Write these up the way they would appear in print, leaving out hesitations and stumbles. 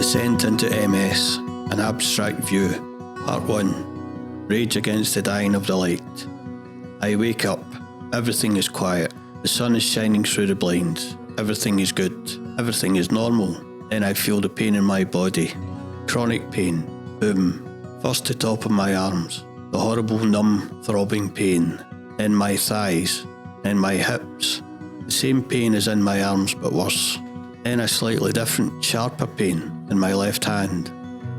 Descent into MS, an abstract view. Part 1. Rage against the dying of the light. I wake up. Everything is quiet. The sun is shining through the blinds. Everything is good. Everything is normal. Then I feel the pain in my body. Chronic pain. Boom. First the top of my arms. The horrible numb throbbing pain. Then my thighs. Then my hips. The same pain as in my arms but worse. Then a slightly different, sharper pain in my left hand.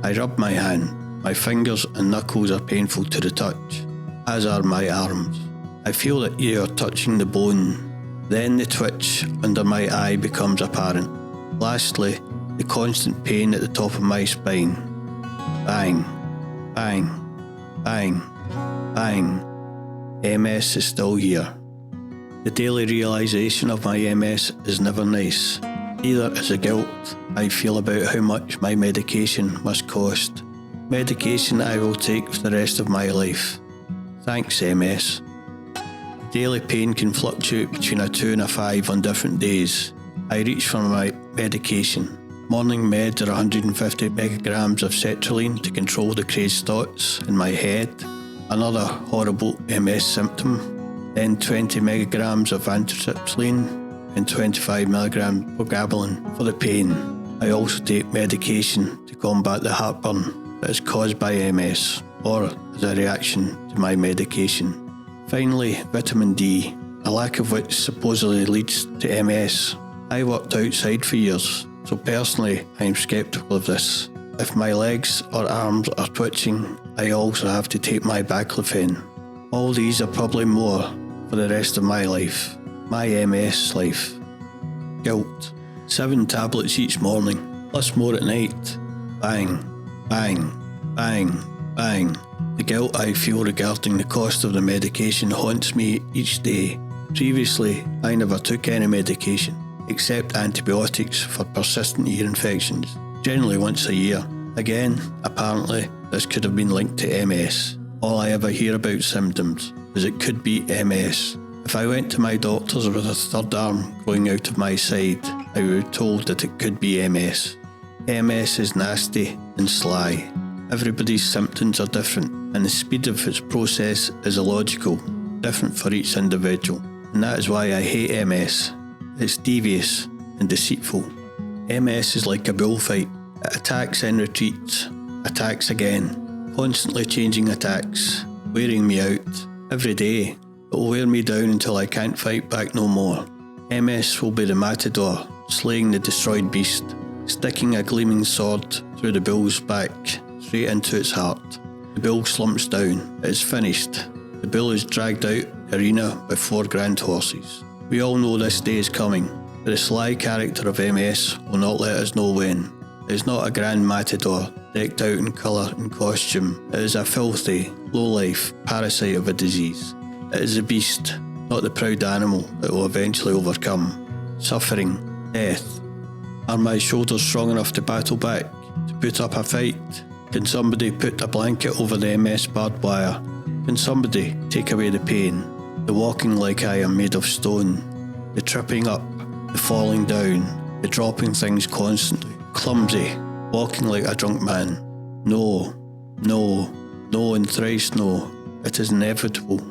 I rub my hand. My fingers and knuckles are painful to the touch, as are my arms. I feel that you are touching the bone. Then the twitch under my eye becomes apparent. Lastly, the constant pain at the top of my spine. Bang, bang, bang, bang. MS is still here. The daily realisation of my MS is never nice. Either is a guilt I feel about how much my medication must cost. Medication I will take for the rest of my life. Thanks, MS. Daily pain can fluctuate between a 2 and a 5 on different days. I reach for my medication. Morning meds are 150 megagrams of sertraline to control the crazed thoughts in my head. Another horrible MS symptom. Then 20 megagrams of anthracycline and 25 milligrams pregabalin for the pain. I also take medication to combat the heartburn that is caused by MS or as a reaction to my medication. Finally, vitamin D, a lack of which supposedly leads to MS. I worked outside for years, so personally I am sceptical of this. If my legs or arms are twitching, I also have to take my baclofen. All these are probably more for the rest of my life. My MS life. Guilt. 7 tablets each morning, plus more at night. Bang, bang, bang, bang. The guilt I feel regarding the cost of the medication haunts me each day. Previously, I never took any medication, except antibiotics for persistent ear infections, generally once a year. Again, apparently, this could have been linked to MS. All I ever hear about symptoms is it could be MS. If I went to my doctors with a third arm growing out of my side, I would be told that it could be MS. MS is nasty and sly. Everybody's symptoms are different, and the speed of its process is illogical, different for each individual. And that is why I hate MS. It's devious and deceitful. MS is like a bullfight. It attacks and retreats, attacks again, constantly changing attacks, wearing me out. Every day, it will wear me down until I can't fight back no more. MS will be the matador, slaying the destroyed beast, sticking a gleaming sword through the bull's back, straight into its heart. The bull slumps down. It is finished. The bull is dragged out the arena by 4 grand horses. We all know this day is coming, but the sly character of MS will not let us know when. It is not a grand matador, decked out in colour and costume. It is a filthy, low-life parasite of a disease. It is a beast, not the proud animal that will eventually overcome. Suffering, death. Are my shoulders strong enough to battle back, to put up a fight? Can somebody put a blanket over the MS barbed wire? Can somebody take away the pain? The walking like I am made of stone. The tripping up, the falling down, the dropping things constantly. Clumsy, walking like a drunk man. No, no, no and thrice no. It is inevitable.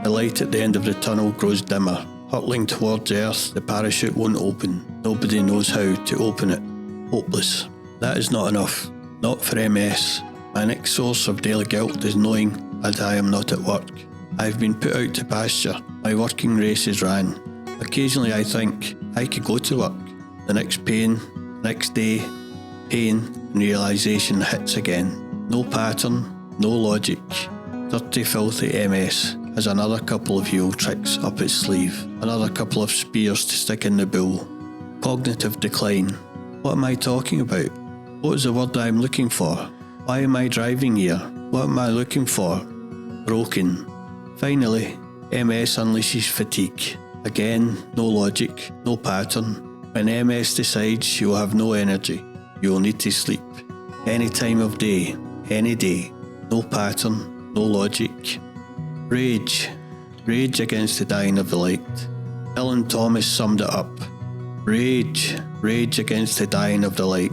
The light at the end of the tunnel grows dimmer. Hurtling towards earth, the parachute won't open. Nobody knows how to open it. Hopeless. That is not enough. Not for MS. My next source of daily guilt is knowing that I am not at work. I have been put out to pasture. My working race is ran. Occasionally I think I could go to work. The next pain, next day, pain and realisation hits again. No pattern, no logic. Dirty, filthy MS has another couple of heel tricks up its sleeve. Another couple of spears to stick in the bull. Cognitive decline. What am I talking about? What is the word I am looking for? Why am I driving here? What am I looking for? Broken. Finally, MS unleashes fatigue. Again, no logic, no pattern. When MS decides she will have no energy, you will need to sleep. Any time of day, any day. No pattern, no logic. Rage. Rage against the dying of the light. Dylan Thomas summed it up. Rage against the dying of the light.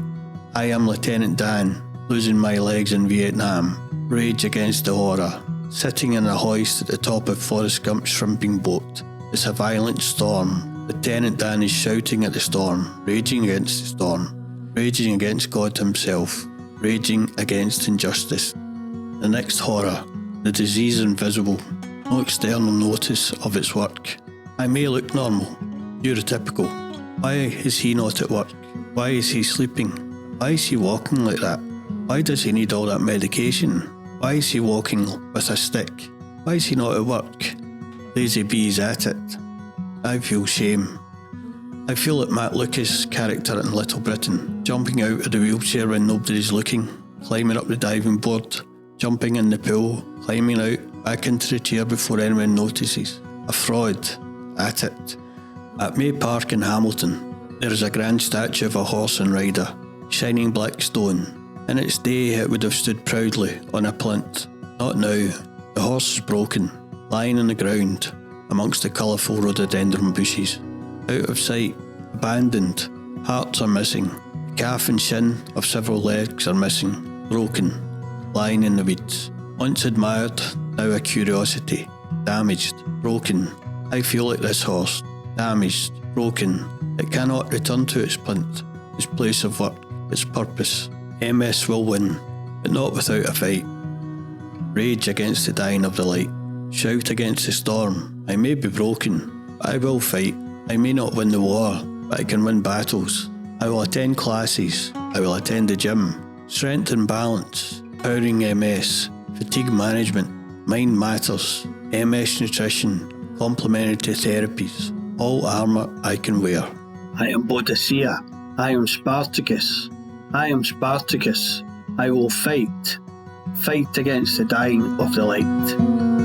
I am Lieutenant Dan, losing my legs in Vietnam. Rage against the horror. Sitting in a hoist at the top of Forrest Gump's shrimping boat. It's a violent storm. Lieutenant Dan is shouting at the storm, raging against the storm, raging against God himself, raging against injustice. The next horror, the disease invisible, no external notice of its work. I may look normal, neurotypical. Why is he not at work? Why is he sleeping? Why is he walking like that? Why does he need all that medication? Why is he walking with a stick? Why is he not at work? Lazy B's at it. I feel shame. I feel like Matt Lucas' character in Little Britain, jumping out of the wheelchair when nobody's looking, climbing up the diving board, jumping in the pool, climbing out, back into the chair before anyone notices. A fraud. At it. At May Park in Hamilton, there is a grand statue of a horse and rider, shining black stone. In its day it would have stood proudly on a plinth. Not now. The horse is broken, lying on the ground, amongst the colourful rhododendron bushes. Out of sight, abandoned, parts are missing. The calf and shin of several legs are missing, broken, lying in the weeds. Once admired, now a curiosity. Damaged, broken. I feel like this horse, damaged, broken. It cannot return to its plinth, its place of work, its purpose. MS will win, but not without a fight. Rage against the dying of the light. Shout against the storm. I may be broken, but I will fight. I may not win the war, but I can win battles. I will attend classes. I will attend the gym. Strength and balance. Powering MS. Fatigue management. Mind matters. MS nutrition. Complementary therapies. All armour I can wear. I am Boadicea. I am Spartacus. I am Spartacus. I will fight. Fight against the dying of the light.